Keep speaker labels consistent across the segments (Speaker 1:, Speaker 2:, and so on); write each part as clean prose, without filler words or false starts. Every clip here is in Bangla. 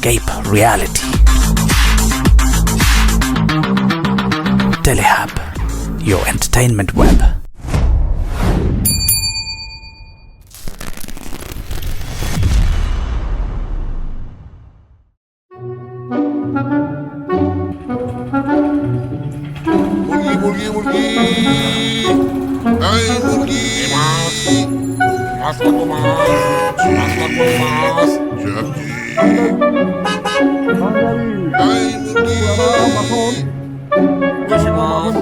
Speaker 1: escape reality. Telehub, your entertainment web.
Speaker 2: মুরগি এই মুরগি মাছ লাগবো মাছ লাগবো মাছ এই মুরগি দেশি মাছ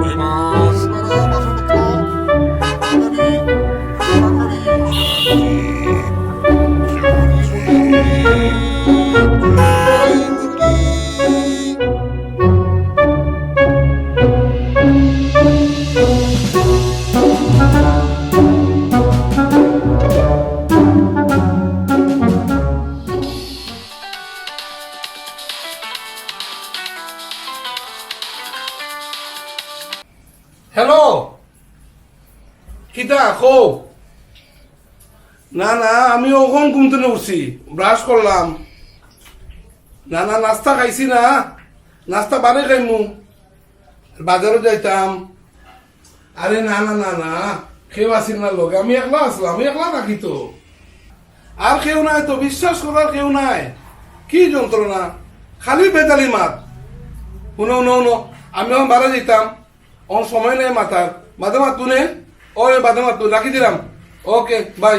Speaker 2: এই মাছ
Speaker 3: হ্যালো কিতা খো না না আমি ওখান ঘুমতে উঠছি ব্রাশ করলাম না না নাস্তা খাইছি না নাস্তা বারে খাইমু বাজারও যাইতাম আরে না না না না কেউ আসিল না লোক আমি একলা আসলাম আমি একলা রাখি তো আর কেউ নাই তো বিশ্বাস করার কেউ নাই কি যন্ত্রণা খালি বেতালি মাত শুনো শুনো শুনো আমি এখন বারে যেতাম অন সময় নেই মাথার বাদে মাত তুনে ওই বাদে মাত রাখি দিলাম ওকে বাই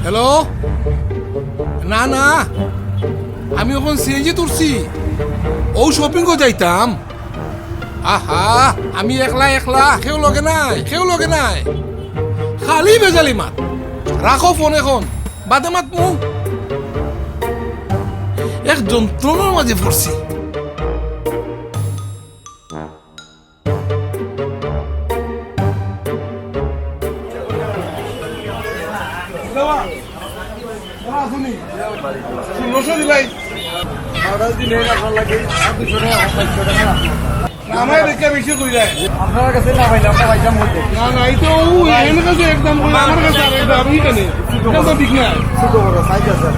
Speaker 3: হ্যালো না না আমি এখন সিএনজি তুলছি ও শপিং কো যাইতাম আহা আমি একলা একলা কেউ লগে নাই খালি বেজালি মাত রাখো ফোন এখন বাদে মাত মু এক যন্ত্রণার মাঝে পড়ছি আমার দেখে বেশি কই যায়
Speaker 4: আপনার কাছে না ভাই আমরা ভাইজাম বলতে
Speaker 3: না না এই তো এর কাছে একদম কই আমার কাছে আর একদম আমি কেন এটা তো ঠিক না
Speaker 4: ছোট বড় সাইজ আছে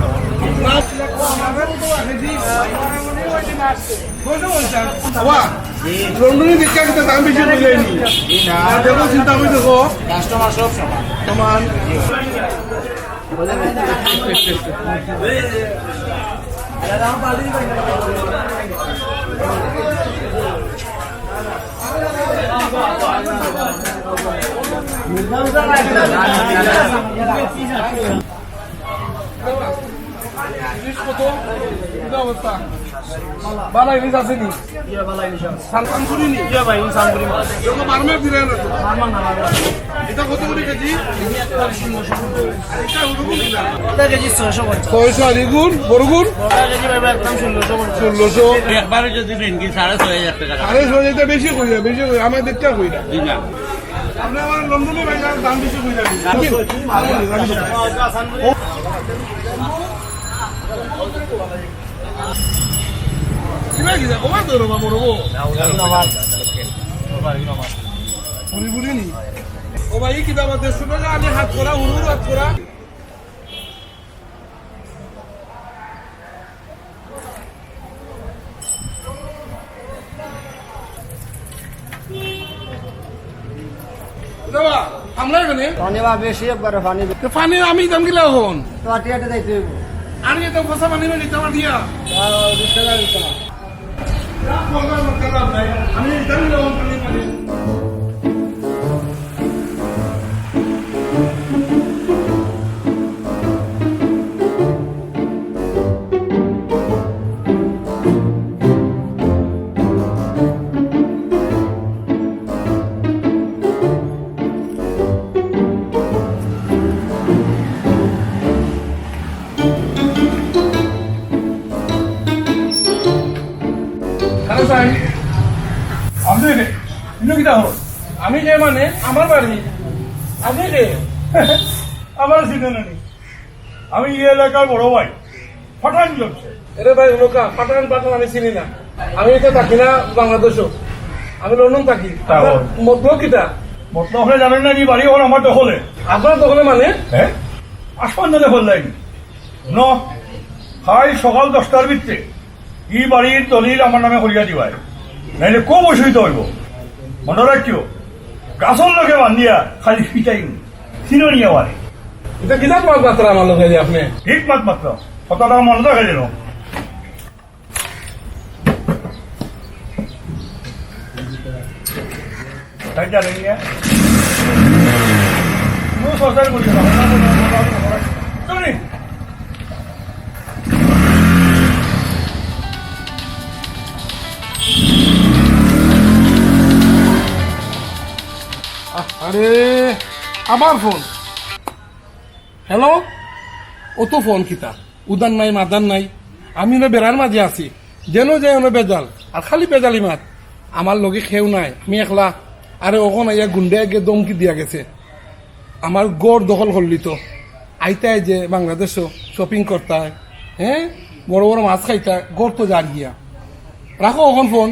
Speaker 3: লন্ডনে দেখে একটা দাম বেশি কই যায়নি আর দেখো চিন্তা করে দেখো
Speaker 4: কাস্টমার সব সমান
Speaker 3: সমান বালা ইলিশ আছে নি সানপুরি নি ভাই সানপুরি মাছ বারমার দিলেন এটা কত করে কেজি
Speaker 4: এটা কেজি 650
Speaker 3: 600 আলিগুন বড়গুন
Speaker 4: ওটা কেজি ভাই একদম
Speaker 3: 1600
Speaker 4: একবারে যদি দেন কি 6.5 টাকা
Speaker 3: আরে সোজা বেশি কই যায় বেশি কই আমার দেখটা কই না আপনি আমার লন্ডনে ভাইজান দাম বেশি কই যাবেন কিনা কিনা ওমা তো রবা মরবো পুরি পুরি নি ও ভাই কি দাম আছে শুনো না আমি হাত করা হুড়ুর হাত করা দাদা আমরা এখানে
Speaker 4: পানি বা বেশি একবারে পানি
Speaker 3: তো পানি আমি দাম গিলা হন
Speaker 4: তো আটিয়াটা যাইতে হইব
Speaker 3: আর এটা ফসা পানি না নিতে দিয়া
Speaker 4: 20 টাকা দিতে না
Speaker 3: আমি দাম গিলা হন পানি পানি আমি যে মানে আমার বাড়ি আপনি কে
Speaker 5: আমার চিনে নেই আমি এই এলাকার বড় ভাই ফটান জমছে
Speaker 3: আরে ভাই লোকা পাঠান পাঠান আমি চিনি না, আমি এটা থাকি না বাংলাদেশও, আমি লন্ডন থাকি।
Speaker 5: তাও।
Speaker 3: মতলব কিটা?
Speaker 5: মতলব হলে জানেন না যে বাড়ি হল আমার দখলে
Speaker 3: আপনার দখলে মানে?
Speaker 5: হ্যাঁ আসমান দিলে হল লাইন ন খাই সকাল 10টার ভিতরে এই বাড়ির দলিল আমার নামে করিয়া দিবাই, নাইলে কম অসুবিধা হইব। মনে রাখিও গাছর লোকে বান্ধিয়া খালি ফিটাই চিননিয়া বাড়ি
Speaker 3: এটা কিটা মাত্রা আমার লোক আপনি?
Speaker 5: ঠিক মাত্র কথাটা মনে রাখা যেন তাই জানেন না সরকার করি
Speaker 3: আরে আবার ফোন। হ্যালো, ও তো ফোন কিতা, উদান নাই মাদান নাই, আমি না বেড়ার মাঝে আছি, যেন যাই ওনা বেজাল, আর খালি বেজালি মাত, আমার লগে খেউ নাই, আমি একলা। আরে ওখানে আইয়া গুন্ডে আগে দমকি দিয়া গেছে, আমার গড় দখল করলি তো, আইতায় যে বাংলাদেশও শপিং করতায়, হ্যাঁ বড় বড় মাছ খাইতা, গড় তো যার গিয়া। রাখো ওখান ফোন।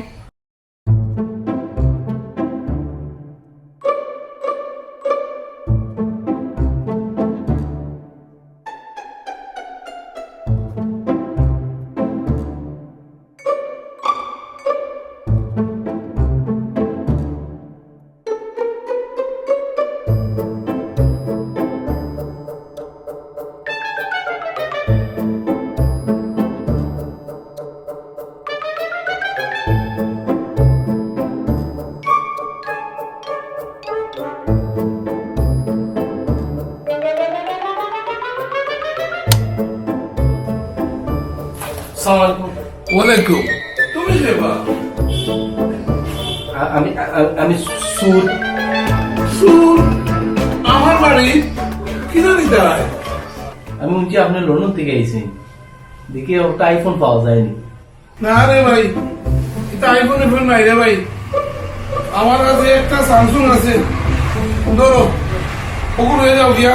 Speaker 3: ওয়ালাইকুম। তুমি কেবা?
Speaker 1: আমি সুর
Speaker 3: সুর আমার বাড়ি কি জানি দাঁড়ায়।
Speaker 1: আমি উনকি আপনি লন্ডন থেকে আইছেন, দেখি ওটা আইফোন পাওয়া যায়নি।
Speaker 3: না রে ভাই, এটা আইফোন ফোন নাই রে ভাই, আমার কাছে একটা স্যামসুং আছে, ধরো ওগুলো হয়ে যাও গিয়া,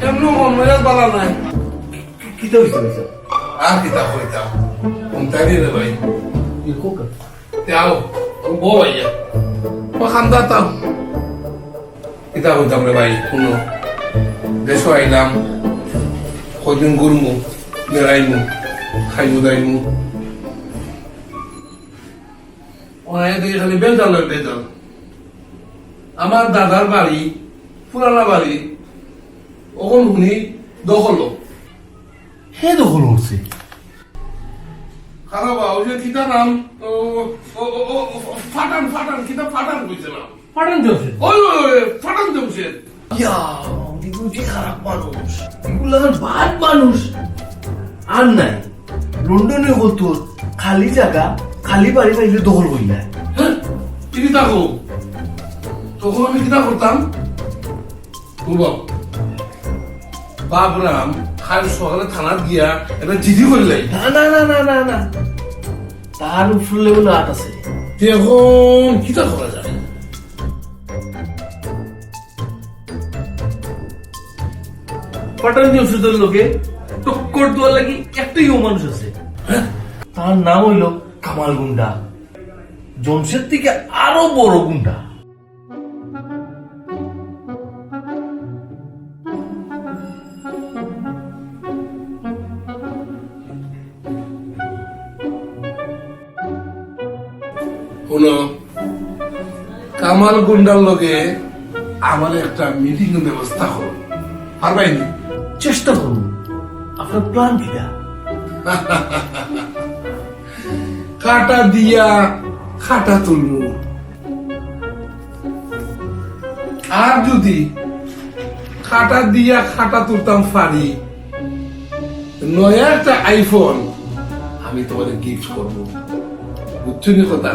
Speaker 3: এমনি মন মেজাজ বালা নাই।
Speaker 1: কি তো হইছে
Speaker 3: আর কিতাব হইতাম কোনটাই রে ভাই,
Speaker 1: কোকা
Speaker 3: যাও বো ভাইয়া ও খান্দা তাও কিতাব হইতাম রে ভাই। শুনো, দেশ আইলাম, কদিন ঘুরমু, বেড়াইমু, খাইমু দাইমু, ওনায় দেখে খালি বেজাল হয় বেজাল। আমার দাদার বাড়ি পুরানা বাড়ি, ওখান শুনি দখল
Speaker 1: হে দখল করছে।
Speaker 3: খারাপ ওই যে কিতা নাম, ফাটান ফাটান কিতা ফাটান কইছে নাম,
Speaker 1: পাঠান জমছে
Speaker 3: ওই ওই ওই ফাটান জমছে।
Speaker 1: ইয়া এগুলো যে খারাপ মানুষ, এগুলো বাদ মানুষ আর নাই। লন্ডনে হতো খালি জায়গা খালি বাড়ি পাইলে দখল করিলা।
Speaker 3: হ্যাঁ তুমি থাকো, তখন আমি কিতা করতাম বাবরাম খাল সকালে থানাত গিয়া একটা চিঠি করলাই।
Speaker 1: না না না না না না, তার উপরে বলে আট আছে।
Speaker 3: এখন কিতা করা যায়?
Speaker 1: পাঠান জমশেদের লোকে টক্কর দেওয়ার লাগি একটাই ও মানুষ আছে, তার নাম হইল কামাল গুন্ডা, জমশেদ থেকে আরো বড় গুন্ডা।
Speaker 3: শুনো, কামাল গুন্ডার লগে আমার একটা মিটিং এর ব্যবস্থা করো, পারবাইনি?
Speaker 1: চেষ্টা করুন, আপনার প্ল্যান কিটা?
Speaker 3: কাটা দিয়া খাটা তুলবো, আর যদি খাটা দিয়া খাটা তুলতাম পারি, নয়া একটা আইফোন আমি তোমাদের গিফট করবো, বুঝছো নি কথা?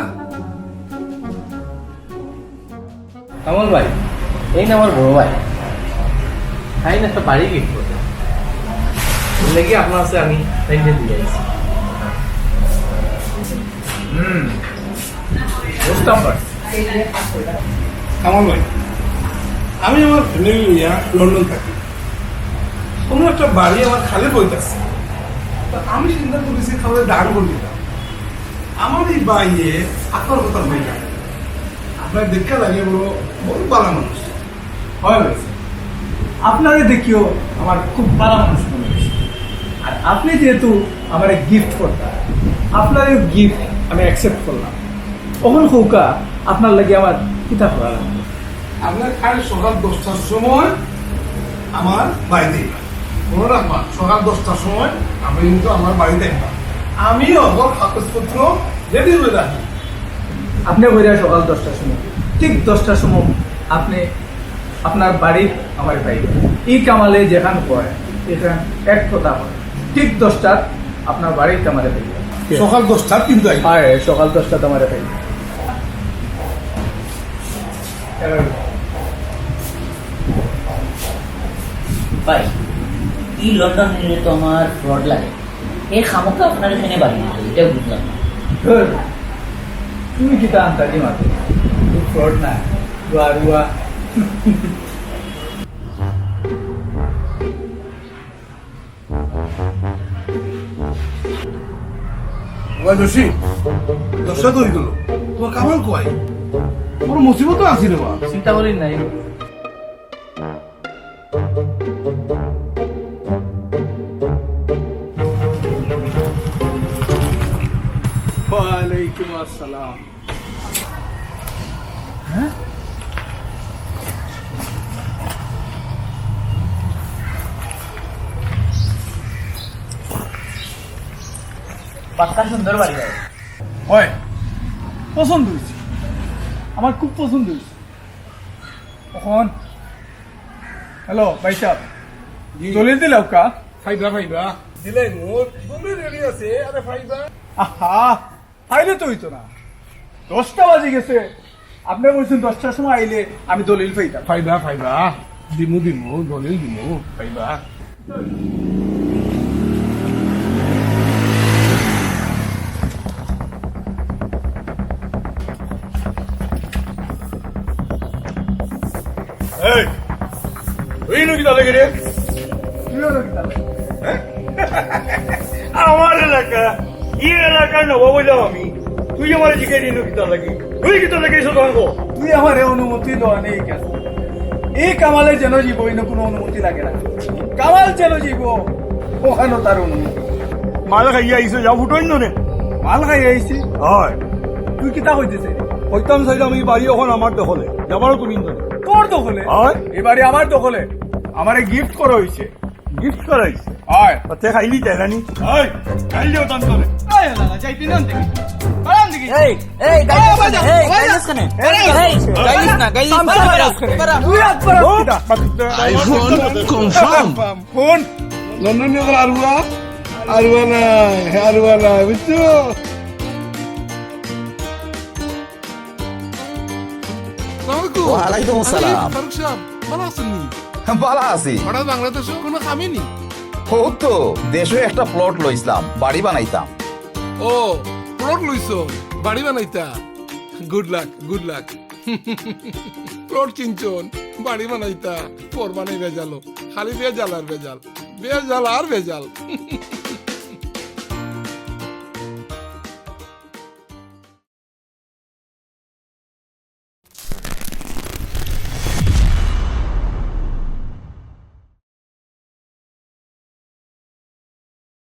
Speaker 1: কামাল ভাই, এই না আমার বড় ভাই, তাই না একটা বাড়ি গিফট করতে লেগে আপনার কাছে আমি রেন্টে দিয়ে আইছি।
Speaker 3: কামাল ভাই, আমি আমার ফ্যামিলি নিয়ে লন্ডন থাকি, কোনো একটা বাড়ি আমার খালি বইতেছে, তা আমি চিন্তা করেছি খাবার দান করে দিতাম আমার এই বাইয়ে আপনার কথা ভাই না আপনার দেখা লাগে বলো বড় ভালো মানুষ
Speaker 6: হয় হয়েছে আপনারে দেখিও আমার খুব ভালো মানুষ মনে হয়েছে আর আপনি যেহেতু আমার গিফট করতেন আপনার গিফট আমি অ্যাকসেপ্ট করলাম তখন হৌকা আপনার লাগে আমার কিতাব করা লাগবে
Speaker 3: আপনার কাল সকাল 10টার সময় আমার বাড়িতে মনে রাখবা সকাল 10টার সময় আপনি কিন্তু আমার বাড়িতে আসবেন আমিও আমার কাগজপত্র রেডি করে রাখি
Speaker 6: আপনি বইরা সকাল 10টার সময় ঠিক 10টার সময় আপনি আপনার বাড়ি আমার পাইবেন এই কামালে যেখান পড়ে এখান এক কথা পড়ে ঠিক 10টার আপনার বাড়িতে আমার পাইবেন
Speaker 3: সকাল 10টার কিন্তু আসবেন।
Speaker 6: হ্যাঁ সকাল 10টাতে আমার পাইবেন
Speaker 7: ভাই এই লন্ডন নিলে তো আমার ফ্রড লাগে এই খামোকা আপনার এখানে বাড়ি নিল এটাও বুঝলাম না
Speaker 6: ধর, তুমি কি তা আন্তাজি মাত্র ফ্রড না রুয়া রুয়া
Speaker 3: ওই দোষী 10টা তো হয়ে গেল তোমার কামাল কয় বড় মুসিবত আছে রে বাবা
Speaker 6: চিন্তা করি নাই ওয়ালাইকুম আসসালাম
Speaker 7: পাক্কা সুন্দর বাড়ি ভাই
Speaker 6: হয় পছন্দ হয়েছে আমার খুব পছন্দ হয়েছে এখন হ্যালো ভাই সাহেব দলিল দিলে কা
Speaker 3: ফাইবা ফাইবা দিলে মোর বলে রেডি আছে আরে ফাইবা
Speaker 6: আহা ফাইলে তো হইতো না 10টা বাজে গেছে আপনি বলছেন 10টার সময় আইলে আমি দলিল পাইতাম
Speaker 3: ফাইবা ফাইবা দিমু দিমু দলিল দিমু ফাইবা
Speaker 5: এই তুই নাকি তাহলে রে
Speaker 6: তুইও নাকি তাহলে?
Speaker 5: আমার এলাকা এই এলাকার নবাব হইলাম আমি তুই আমার জিজ্ঞাসা দিন কিতা লাগি তুই কিতা লাগি এসো তখন
Speaker 6: তুই আমার অনুমতি দেওয়া নেই কেন এই কামালে যেন জীব অন্য কোনো অনুমতি লাগে না কামাল যেন জীব ওখানে তার অনুমতি
Speaker 5: মাল খাইয়া আইসো যা ফুটোই নে
Speaker 6: মাল খাই আইছি
Speaker 5: হয়
Speaker 6: তুই কিতা হইতেছে
Speaker 5: হইতাম চাইলাম এই বাড়ি এখন আমার দখলে যাবারও তুমি জানো
Speaker 6: তোর দখলে
Speaker 5: হয়
Speaker 6: এবারে আমার দখলে আমারে গিফট করা হয়েছে
Speaker 5: গিফট করাইছে
Speaker 6: আয়
Speaker 5: তে খাইলি তাই জানি হয় খাইলিও তান তোরে
Speaker 6: আয় না যাইতে না দেখি আরাম দেখি
Speaker 7: এই এই গাইলিস কেন গাইলিস না গাইলিস
Speaker 6: তুই একবার
Speaker 2: আইফোন কনফার্ম
Speaker 3: ফোন লন্ডনে আরুয়া আরুয়া নাই বুঝছো
Speaker 8: ওয়ালাইকুম আসসালাম
Speaker 2: ফারুক সাহেব ভালো আছেন নি
Speaker 8: ভালো আছি
Speaker 2: হঠাৎ বাংলাদেশে কোনো কামে নি
Speaker 8: ও তো দেশে একটা প্লট লইছিলাম বাড়ি বানাইতাম
Speaker 2: ও প্লট লইছো বাড়ি বানাইতা গুড লাক প্লট কিনছন বাড়ি বানাইতা পর বানাই বেজালো খালি বেজাল আর বেজাল বেজাল আর বেজাল